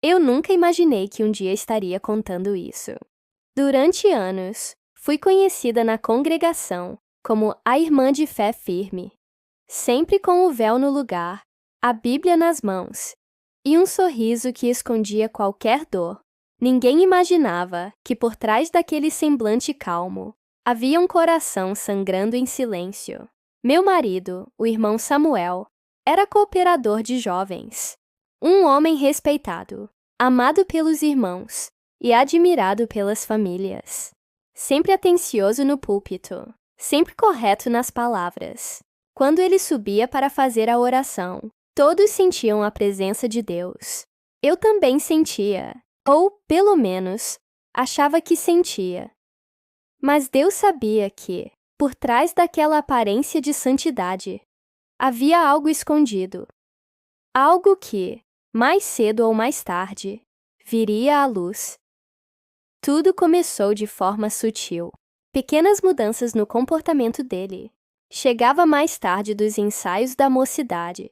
Eu nunca imaginei que um dia estaria contando isso. Durante anos, fui conhecida na congregação como a irmã de fé firme, sempre com o véu no lugar, a Bíblia nas mãos e um sorriso que escondia qualquer dor. Ninguém imaginava que por trás daquele semblante calmo havia um coração sangrando em silêncio. Meu marido, o irmão Samuel, era cooperador de jovens. Um homem respeitado, amado pelos irmãos e admirado pelas famílias. Sempre atencioso no púlpito, sempre correto nas palavras. Quando ele subia para fazer a oração, todos sentiam a presença de Deus. Eu também sentia, ou, pelo menos, achava que sentia. Mas Deus sabia que, por trás daquela aparência de santidade, havia algo escondido. Algo que, mais cedo ou mais tarde, viria à luz. Tudo começou de forma sutil. Pequenas mudanças no comportamento dele. Chegava mais tarde dos ensaios da mocidade.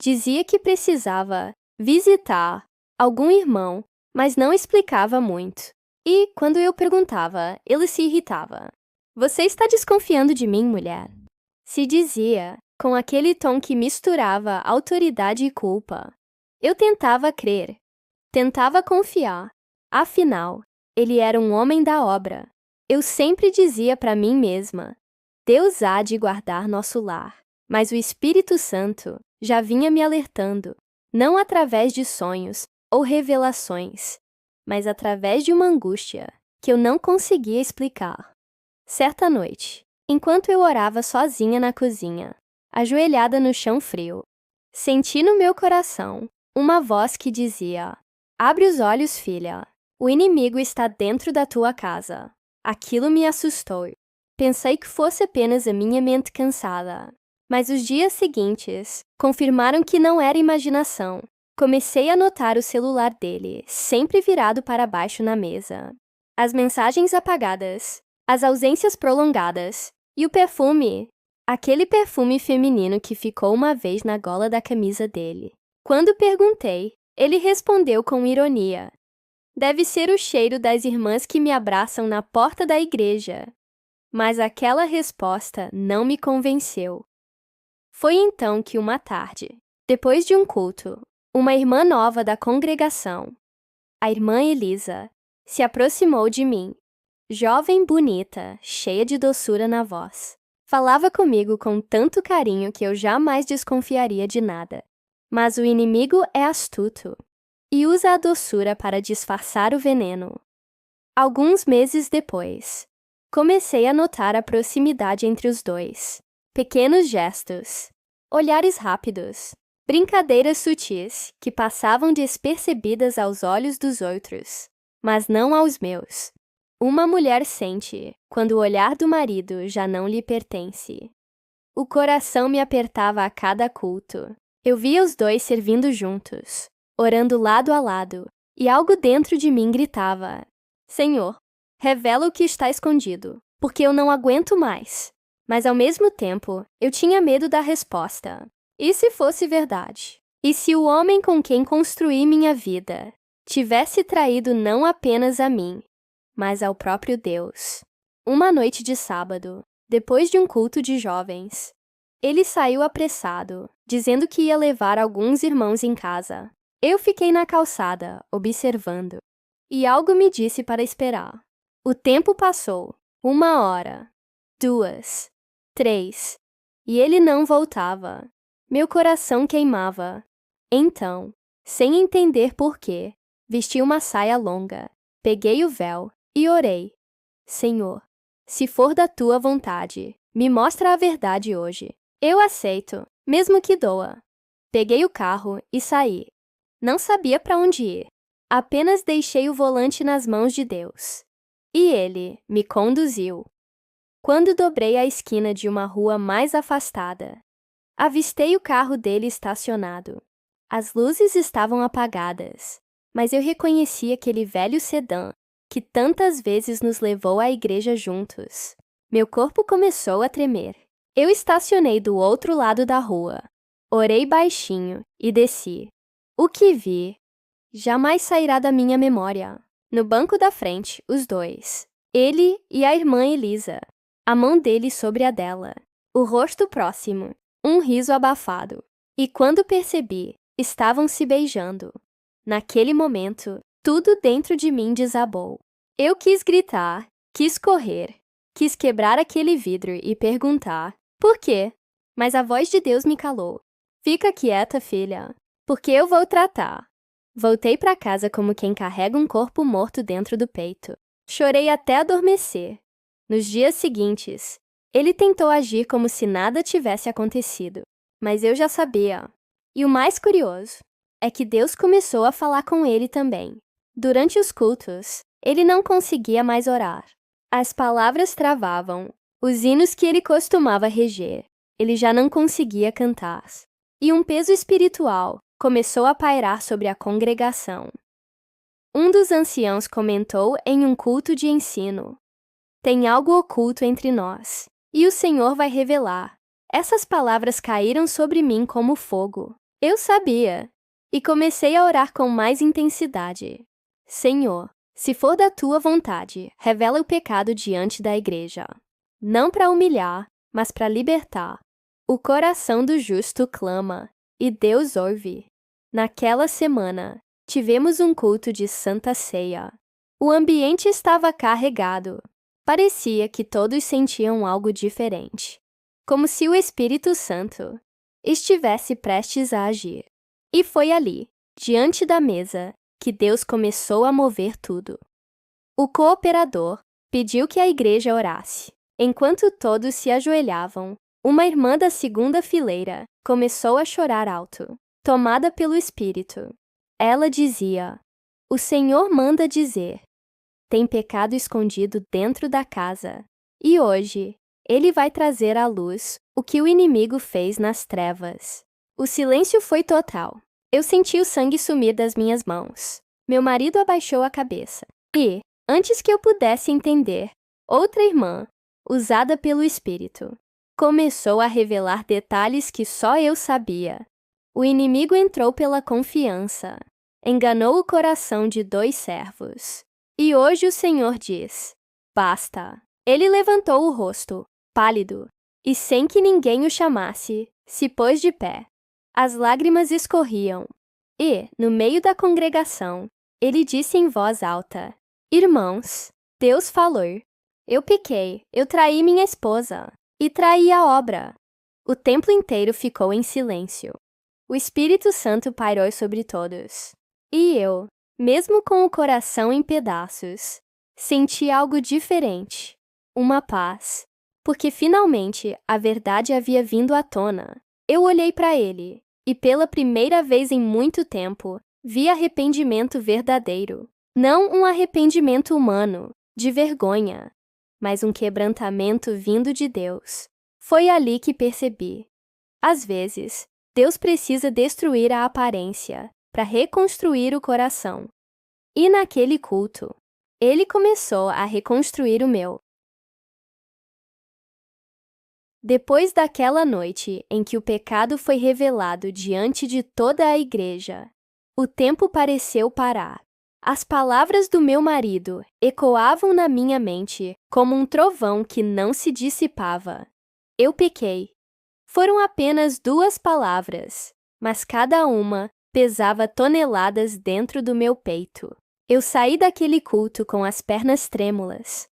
Dizia que precisava visitar algum irmão, mas não explicava muito. E, quando eu perguntava, ele se irritava. Você está desconfiando de mim, mulher? Se dizia, com aquele tom que misturava autoridade e culpa. Eu tentava crer, tentava confiar. Afinal, ele era um homem da obra. Eu sempre dizia para mim mesma, Deus há de guardar nosso lar. Mas o Espírito Santo já vinha me alertando, não através de sonhos ou revelações, mas através de uma angústia que eu não conseguia explicar. Certa noite, enquanto eu orava sozinha na cozinha, ajoelhada no chão frio, senti no meu coração uma voz que dizia: Abre os olhos, filha. O inimigo está dentro da tua casa. Aquilo me assustou. Pensei que fosse apenas a minha mente cansada. Mas os dias seguintes confirmaram que não era imaginação. Comecei a notar o celular dele, sempre virado para baixo na mesa. As mensagens apagadas, as ausências prolongadas e o perfume. Aquele perfume feminino que ficou uma vez na gola da camisa dele. Quando perguntei, ele respondeu com ironia. Deve ser o cheiro das irmãs que me abraçam na porta da igreja. Mas aquela resposta não me convenceu. Foi então que uma tarde, depois de um culto, uma irmã nova da congregação, a irmã Elisa, se aproximou de mim. Jovem, bonita, cheia de doçura na voz. Falava comigo com tanto carinho que eu jamais desconfiaria de nada. Mas o inimigo é astuto e usa a doçura para disfarçar o veneno. Alguns meses depois, comecei a notar a proximidade entre os dois. Pequenos gestos, olhares rápidos, brincadeiras sutis que passavam despercebidas aos olhos dos outros, mas não aos meus. Uma mulher sente quando o olhar do marido já não lhe pertence. O coração me apertava a cada culto. Eu via os dois servindo juntos, orando lado a lado, e algo dentro de mim gritava: Senhor, revela o que está escondido, porque eu não aguento mais. Mas ao mesmo tempo, eu tinha medo da resposta. E se fosse verdade? E se o homem com quem construí minha vida tivesse traído não apenas a mim, mas ao próprio Deus? Uma noite de sábado, depois de um culto de jovens, ele saiu apressado, dizendo que ia levar alguns irmãos em casa. Eu fiquei na calçada, observando, e algo me disse para esperar. O tempo passou. 1 hora, 2, 3, e ele não voltava. Meu coração queimava. Então, sem entender por quê, vesti uma saia longa, peguei o véu e orei. Senhor, se for da tua vontade, me mostra a verdade hoje. Eu aceito, mesmo que doa. Peguei o carro e saí. Não sabia para onde ir. Apenas deixei o volante nas mãos de Deus. E ele me conduziu. Quando dobrei a esquina de uma rua mais afastada, avistei o carro dele estacionado. As luzes estavam apagadas, mas eu reconheci aquele velho sedã que tantas vezes nos levou à igreja juntos. Meu corpo começou a tremer. Eu estacionei do outro lado da rua. Orei baixinho e desci. O que vi jamais sairá da minha memória. No banco da frente, os dois. Ele e a irmã Elisa. A mão dele sobre a dela. O rosto próximo. Um riso abafado. E quando percebi, estavam se beijando. Naquele momento, tudo dentro de mim desabou. Eu quis gritar, quis correr, quis quebrar aquele vidro e perguntar, por quê? Mas a voz de Deus me calou. Fica quieta, filha, porque eu vou tratar. Voltei para casa como quem carrega um corpo morto dentro do peito. Chorei até adormecer. Nos dias seguintes, ele tentou agir como se nada tivesse acontecido, mas eu já sabia. E o mais curioso é que Deus começou a falar com ele também. Durante os cultos, ele não conseguia mais orar. As palavras travavam, os hinos que ele costumava reger, ele já não conseguia cantar. E um peso espiritual começou a pairar sobre a congregação. Um dos anciãos comentou em um culto de ensino: tem algo oculto entre nós, e o Senhor vai revelar. Essas palavras caíram sobre mim como fogo. Eu sabia, e comecei a orar com mais intensidade. Senhor, se for da tua vontade, revela o pecado diante da igreja. Não para humilhar, mas para libertar. O coração do justo clama, e Deus ouve. Naquela semana, tivemos um culto de Santa Ceia. O ambiente estava carregado. Parecia que todos sentiam algo diferente, como se o Espírito Santo estivesse prestes a agir. E foi ali, diante da mesa, que Deus começou a mover tudo. O cooperador pediu que a igreja orasse. Enquanto todos se ajoelhavam, uma irmã da segunda fileira começou a chorar alto, tomada pelo Espírito. Ela dizia: o Senhor manda dizer, tem pecado escondido dentro da casa, e hoje Ele vai trazer à luz o que o inimigo fez nas trevas. O silêncio foi total. Eu senti o sangue sumir das minhas mãos. Meu marido abaixou a cabeça. E, antes que eu pudesse entender, outra irmã, usada pelo Espírito, começou a revelar detalhes que só eu sabia. O inimigo entrou pela confiança. Enganou o coração de 2 servos. E hoje o Senhor diz: basta. Ele levantou o rosto, pálido, e sem que ninguém o chamasse, se pôs de pé. As lágrimas escorriam. E, no meio da congregação, ele disse em voz alta: irmãos, Deus falou. Eu pequei, eu traí minha esposa, e traí a obra. O templo inteiro ficou em silêncio. O Espírito Santo pairou sobre todos. E eu, mesmo com o coração em pedaços, senti algo diferente, uma paz, porque finalmente a verdade havia vindo à tona. Eu olhei para ele, e pela primeira vez em muito tempo, vi arrependimento verdadeiro. Não um arrependimento humano, de vergonha, mas um quebrantamento vindo de Deus. Foi ali que percebi. Às vezes, Deus precisa destruir a aparência para reconstruir o coração. E naquele culto, ele começou a reconstruir o meu. Depois daquela noite em que o pecado foi revelado diante de toda a igreja, o tempo pareceu parar. As palavras do meu marido ecoavam na minha mente como um trovão que não se dissipava. Eu pequei. Foram apenas 2 palavras, mas cada uma pesava toneladas dentro do meu peito. Eu saí daquele culto com as pernas trêmulas,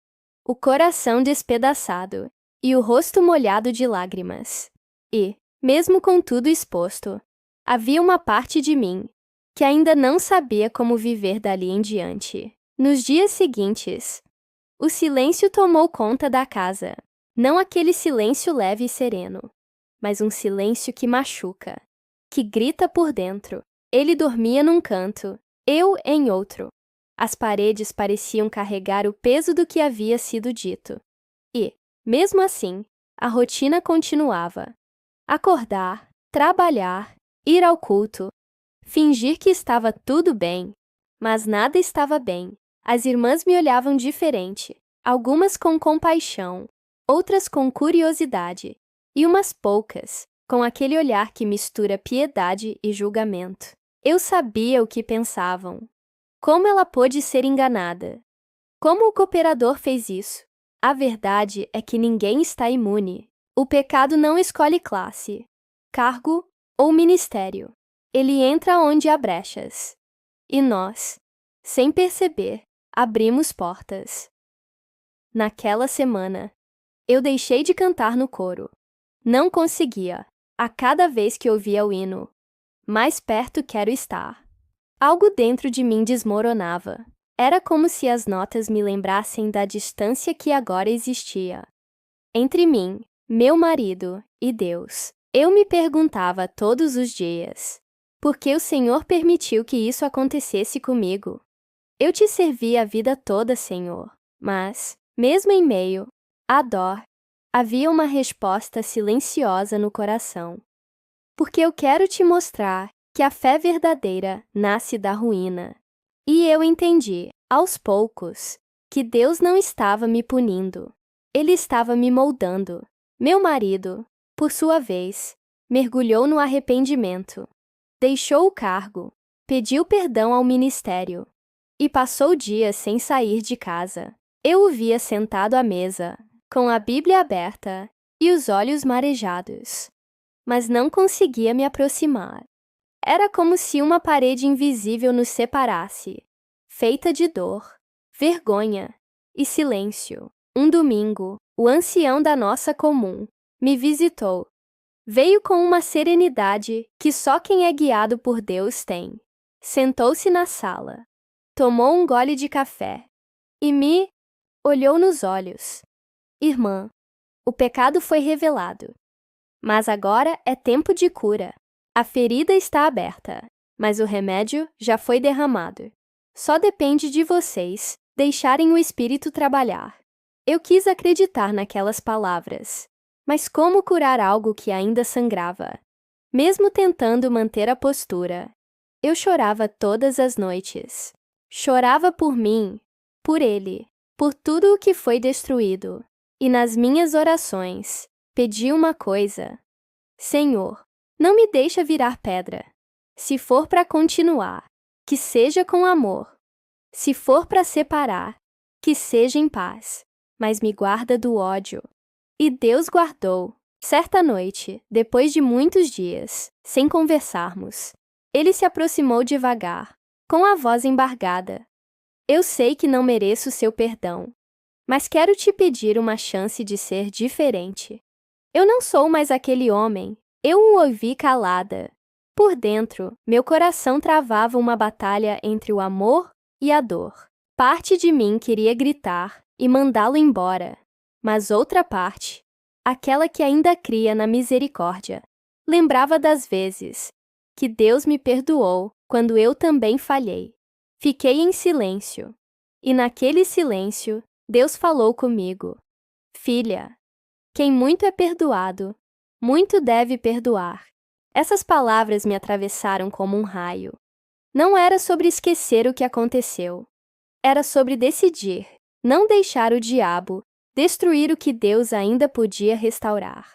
o coração despedaçado e o rosto molhado de lágrimas. E, mesmo com tudo exposto, havia uma parte de mim que ainda não sabia como viver dali em diante. Nos dias seguintes, o silêncio tomou conta da casa. Não aquele silêncio leve e sereno, mas um silêncio que machuca, que grita por dentro. Ele dormia num canto, eu em outro. As paredes pareciam carregar o peso do que havia sido dito. E, mesmo assim, a rotina continuava. Acordar, trabalhar, ir ao culto, fingir que estava tudo bem, mas nada estava bem. As irmãs me olhavam diferente, algumas com compaixão, outras com curiosidade, e umas poucas com aquele olhar que mistura piedade e julgamento. Eu sabia o que pensavam. Como ela pôde ser enganada? Como o cooperador fez isso? A verdade é que ninguém está imune. O pecado não escolhe classe, cargo ou ministério. Ele entra onde há brechas. E nós, sem perceber, abrimos portas. Naquela semana, eu deixei de cantar no coro. Não conseguia. A cada vez que ouvia o hino, mais perto quero estar. Algo dentro de mim desmoronava. Era como se as notas me lembrassem da distância que agora existia. Entre mim, meu marido e Deus. Eu me perguntava todos os dias: por que o Senhor permitiu que isso acontecesse comigo? Eu te servi a vida toda, Senhor, mas, mesmo em meio à dor, havia uma resposta silenciosa no coração. Porque eu quero te mostrar que a fé verdadeira nasce da ruína. E eu entendi, aos poucos, que Deus não estava me punindo. Ele estava me moldando. Meu marido, por sua vez, mergulhou no arrependimento. Deixou o cargo, pediu perdão ao ministério e passou dias sem sair de casa. Eu o via sentado à mesa, com a Bíblia aberta e os olhos marejados, mas não conseguia me aproximar. Era como se uma parede invisível nos separasse, feita de dor, vergonha e silêncio. Um domingo, o ancião da nossa comum me visitou. Veio com uma serenidade que só quem é guiado por Deus tem. Sentou-se na sala, tomou um gole de café e me olhou nos olhos. Irmã, o pecado foi revelado, mas agora é tempo de cura. A ferida está aberta, mas o remédio já foi derramado. Só depende de vocês deixarem o Espírito trabalhar. Eu quis acreditar naquelas palavras, mas como curar algo que ainda sangrava? Mesmo tentando manter a postura, eu chorava todas as noites. Chorava por mim, por ele, por tudo o que foi destruído. E nas minhas orações, pedi uma coisa: Senhor, não me deixa virar pedra. Se for para continuar, que seja com amor. Se for para separar, que seja em paz, mas me guarda do ódio. E Deus guardou. Certa noite, depois de muitos dias, sem conversarmos, ele se aproximou devagar, com a voz embargada. Eu sei que não mereço seu perdão, mas quero te pedir uma chance de ser diferente. Eu não sou mais aquele homem. Eu o ouvi calada. Por dentro, meu coração travava uma batalha entre o amor e a dor. Parte de mim queria gritar e mandá-lo embora, mas outra parte, aquela que ainda cria na misericórdia, lembrava das vezes que Deus me perdoou quando eu também falhei. Fiquei em silêncio, e naquele silêncio, Deus falou comigo: Filha, quem muito é perdoado, muito deve perdoar. Essas palavras me atravessaram como um raio. Não era sobre esquecer o que aconteceu. Era sobre decidir, não deixar o diabo destruir o que Deus ainda podia restaurar.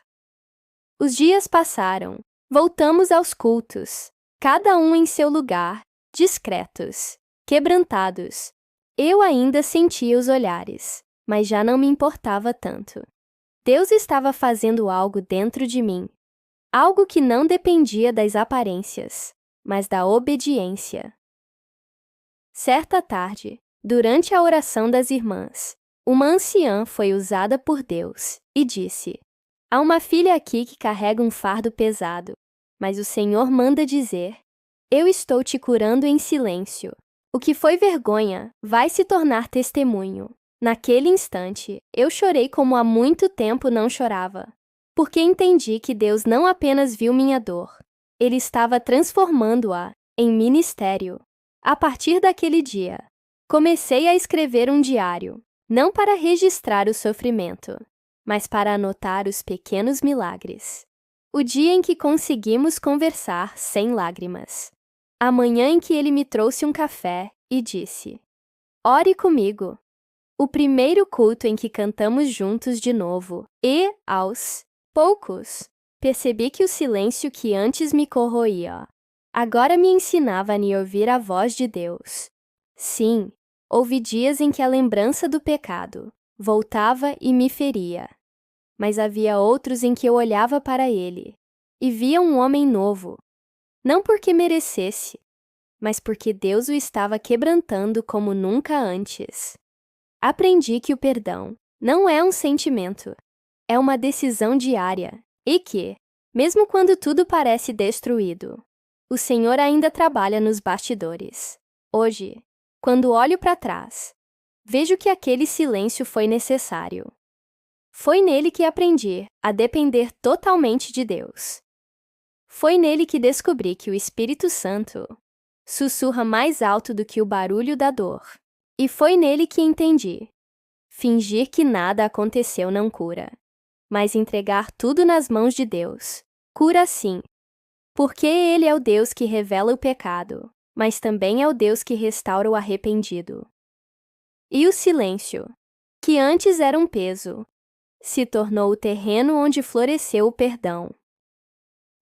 Os dias passaram. Voltamos aos cultos, cada um em seu lugar, discretos, quebrantados. Eu ainda sentia os olhares, mas já não me importava tanto. Deus estava fazendo algo dentro de mim, algo que não dependia das aparências, mas da obediência. Certa tarde, durante a oração das irmãs, uma anciã foi usada por Deus e disse: Há uma filha aqui que carrega um fardo pesado, mas o Senhor manda dizer: Eu estou te curando em silêncio. O que foi vergonha vai se tornar testemunho. Naquele instante, eu chorei como há muito tempo não chorava, porque entendi que Deus não apenas viu minha dor, Ele estava transformando-a em ministério. A partir daquele dia, comecei a escrever um diário, não para registrar o sofrimento, mas para anotar os pequenos milagres. O dia em que conseguimos conversar sem lágrimas. A manhã em que ele me trouxe um café e disse: Ore comigo. O primeiro culto em que cantamos juntos de novo, e, aos poucos, percebi que o silêncio que antes me corroía Agora me ensinava a me ouvir a voz de Deus. Sim, houve dias em que a lembrança do pecado voltava e me feria. Mas havia outros em que eu olhava para ele e via um homem novo, não porque merecesse, mas porque Deus o estava quebrantando como nunca antes. Aprendi que o perdão não é um sentimento, é uma decisão diária e que, mesmo quando tudo parece destruído, o Senhor ainda trabalha nos bastidores. Hoje, quando olho para trás, vejo que aquele silêncio foi necessário. Foi nele que aprendi a depender totalmente de Deus. Foi nele que descobri que o Espírito Santo sussurra mais alto do que o barulho da dor. E foi nele que entendi: fingir que nada aconteceu não cura, mas entregar tudo nas mãos de Deus cura sim. Porque Ele é o Deus que revela o pecado, mas também é o Deus que restaura o arrependido. E o silêncio, que antes era um peso, se tornou o terreno onde floresceu o perdão.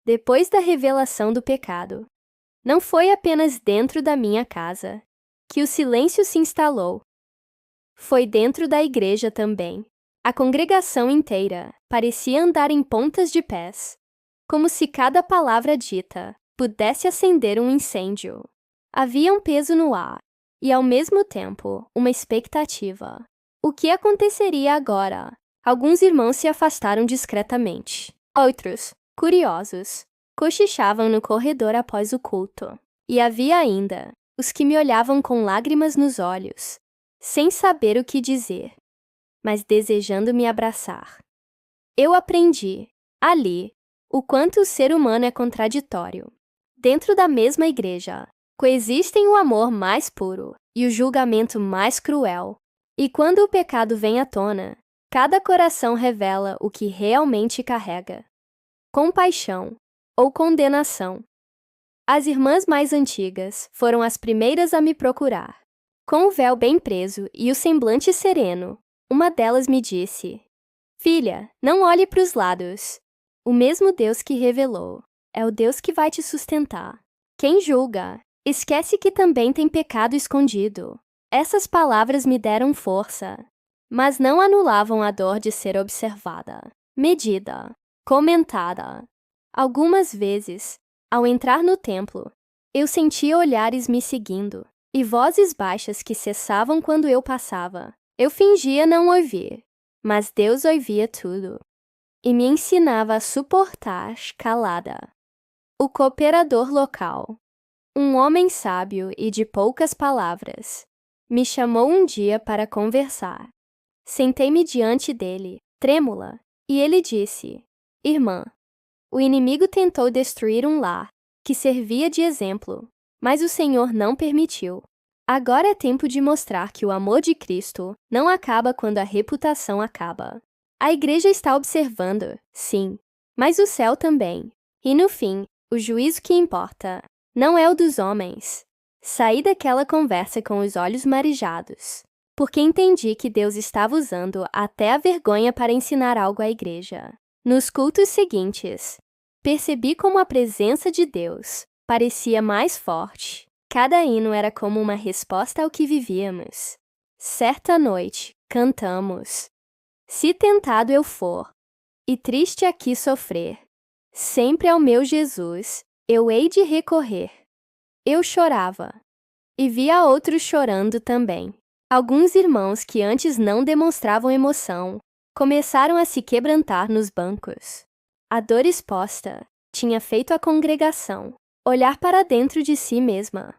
Depois da revelação do pecado, não foi apenas dentro da minha casa que o silêncio se instalou. Foi dentro da igreja também. A congregação inteira parecia andar em pontas de pés, como se cada palavra dita pudesse acender um incêndio. Havia um peso no ar e, ao mesmo tempo, uma expectativa. O que aconteceria agora? Alguns irmãos se afastaram discretamente. Outros, curiosos, cochichavam no corredor após o culto. E havia ainda os que me olhavam com lágrimas nos olhos, sem saber o que dizer, mas desejando me abraçar. Eu aprendi, ali, o quanto o ser humano é contraditório. Dentro da mesma igreja, coexistem o amor mais puro e o julgamento mais cruel. E quando o pecado vem à tona, cada coração revela o que realmente carrega: compaixão ou condenação. As irmãs mais antigas foram as primeiras a me procurar. Com o véu bem preso e o semblante sereno, uma delas me disse: Filha, não olhe para os lados. O mesmo Deus que revelou é o Deus que vai te sustentar. Quem julga, esquece que também tem pecado escondido. Essas palavras me deram força, mas não anulavam a dor de ser observada, medida, comentada. Algumas vezes, ao entrar no templo, eu sentia olhares me seguindo e vozes baixas que cessavam quando eu passava. Eu fingia não ouvir, mas Deus ouvia tudo e me ensinava a suportar calada. O cooperador local, um homem sábio e de poucas palavras, me chamou um dia para conversar. Sentei-me diante dele, trêmula, e ele disse: Irmã, o inimigo tentou destruir um lar que servia de exemplo, mas o Senhor não permitiu. Agora é tempo de mostrar que o amor de Cristo não acaba quando a reputação acaba. A igreja está observando, sim, mas o céu também. E no fim, o juízo que importa não é o dos homens. Saí daquela conversa com os olhos marejados, porque entendi que Deus estava usando até a vergonha para ensinar algo à igreja. Nos cultos seguintes, percebi como a presença de Deus parecia mais forte. Cada hino era como uma resposta ao que vivíamos. Certa noite, cantamos: Se tentado eu for, e triste aqui sofrer, sempre ao meu Jesus eu hei de recorrer. Eu chorava, e via outros chorando também. Alguns irmãos que antes não demonstravam emoção começaram a se quebrantar nos bancos. A dor exposta tinha feito a congregação olhar para dentro de si mesma.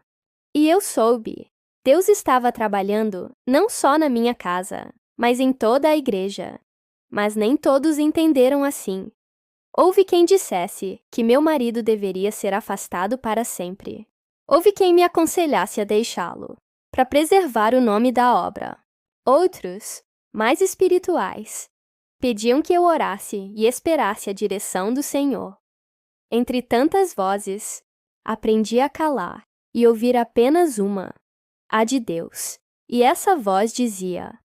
E eu soube, Deus estava trabalhando não só na minha casa, mas em toda a igreja. Mas nem todos entenderam assim. Houve quem dissesse que meu marido deveria ser afastado para sempre. Houve quem me aconselhasse a deixá-lo, para preservar o nome da obra. Outros, mais espirituais, pediam que eu orasse e esperasse a direção do Senhor. Entre tantas vozes, aprendi a calar e ouvir apenas uma, a de Deus. E essa voz dizia: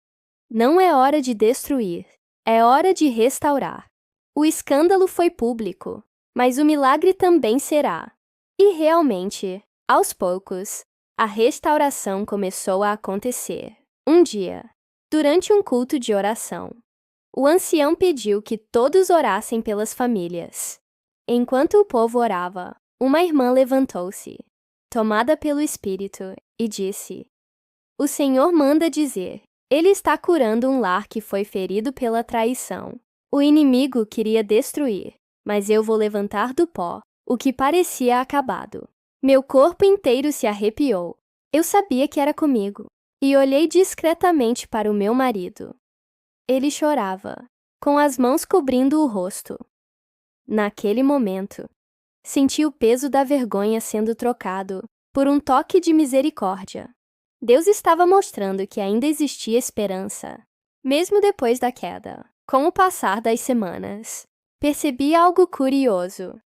Não é hora de destruir, é hora de restaurar. O escândalo foi público, mas o milagre também será. E realmente, aos poucos, a restauração começou a acontecer. Um dia, durante um culto de oração, o ancião pediu que todos orassem pelas famílias. Enquanto o povo orava, uma irmã levantou-se, tomada pelo Espírito, e disse: "O Senhor manda dizer, Ele está curando um lar que foi ferido pela traição. O inimigo queria destruir, mas eu vou levantar do pó o que parecia acabado." Meu corpo inteiro se arrepiou. Eu sabia que era comigo, e olhei discretamente para o meu marido. Ele chorava, com as mãos cobrindo o rosto. Naquele momento, senti o peso da vergonha sendo trocado por um toque de misericórdia. Deus estava mostrando que ainda existia esperança, mesmo depois da queda. Com o passar das semanas, percebi algo curioso.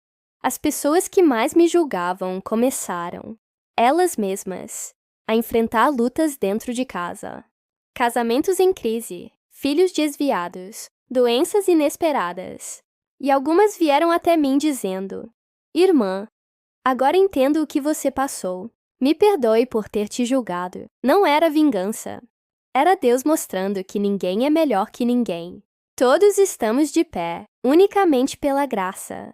As pessoas que mais me julgavam começaram, elas mesmas, a enfrentar lutas dentro de casa. Casamentos em crise, filhos desviados, doenças inesperadas. E algumas vieram até mim dizendo: "Irmã, agora entendo o que você passou. Me perdoe por ter te julgado. Não era vingança. Era Deus mostrando que ninguém é melhor que ninguém. Todos estamos de pé, unicamente pela graça."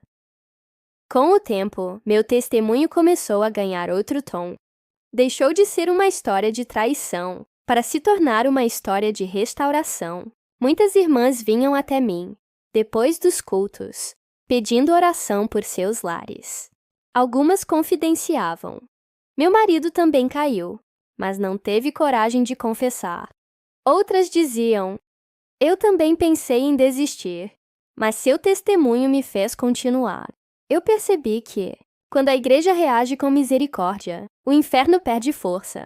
Com o tempo, meu testemunho começou a ganhar outro tom. Deixou de ser uma história de traição para se tornar uma história de restauração. Muitas irmãs vinham até mim, depois dos cultos, pedindo oração por seus lares. Algumas confidenciavam: "Meu marido também caiu, mas não teve coragem de confessar." Outras diziam: "Eu também pensei em desistir, mas seu testemunho me fez continuar." Eu percebi que, quando a igreja reage com misericórdia, o inferno perde força.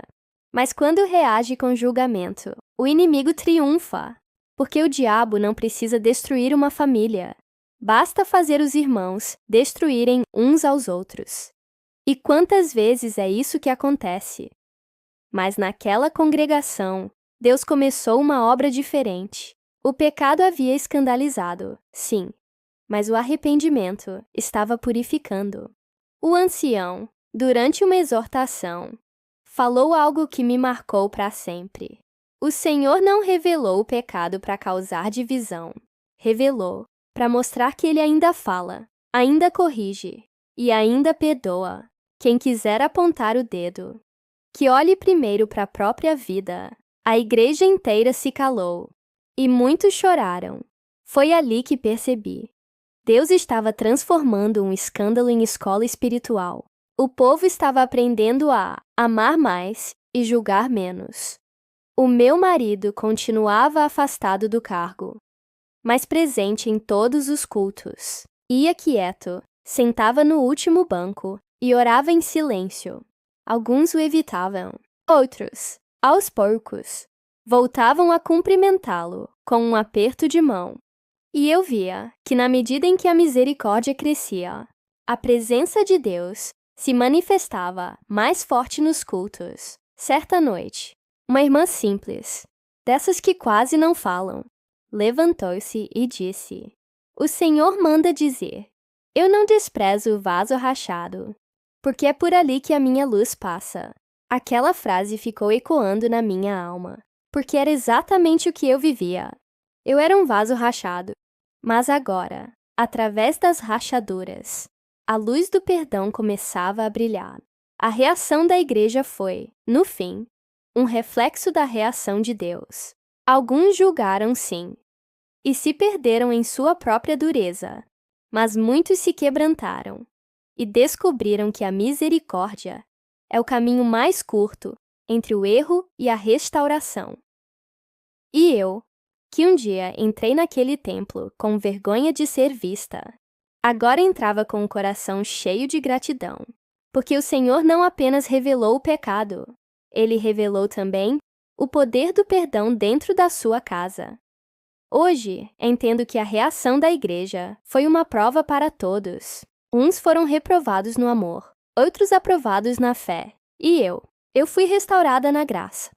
Mas quando reage com julgamento, o inimigo triunfa. Porque o diabo não precisa destruir uma família. Basta fazer os irmãos destruírem uns aos outros. E quantas vezes é isso que acontece? Mas naquela congregação, Deus começou uma obra diferente. O pecado havia escandalizado, sim, mas o arrependimento estava purificando. O ancião, durante uma exortação, falou algo que me marcou para sempre. O Senhor não revelou o pecado para causar divisão. Revelou para mostrar que Ele ainda fala, ainda corrige e ainda perdoa quem quiser apontar o dedo. Que olhe primeiro para a própria vida. A igreja inteira se calou e muitos choraram. Foi ali que percebi: Deus estava transformando um escândalo em escola espiritual. O povo estava aprendendo a amar mais e julgar menos. O meu marido continuava afastado do cargo, mas presente em todos os cultos. Ia quieto, sentava no último banco e orava em silêncio. Alguns o evitavam. Outros, aos poucos, voltavam a cumprimentá-lo com um aperto de mão. E eu via que, na medida em que a misericórdia crescia, a presença de Deus se manifestava mais forte nos cultos. Certa noite, uma irmã simples, dessas que quase não falam, levantou-se e disse: "O Senhor manda dizer, eu não desprezo o vaso rachado, porque é por ali que a minha luz passa." Aquela frase ficou ecoando na minha alma, porque era exatamente o que eu vivia. Eu era um vaso rachado, mas agora, através das rachaduras, a luz do perdão começava a brilhar. A reação da igreja foi, no fim, um reflexo da reação de Deus. Alguns julgaram, sim, e se perderam em sua própria dureza, mas muitos se quebrantaram e descobriram que a misericórdia é o caminho mais curto entre o erro e a restauração. E eu, que um dia entrei naquele templo com vergonha de ser vista, agora entrava com o coração cheio de gratidão, porque o Senhor não apenas revelou o pecado, Ele revelou também o poder do perdão dentro da sua casa. Hoje, entendo que a reação da igreja foi uma prova para todos. Uns foram reprovados no amor, outros aprovados na fé. E eu fui restaurada na graça.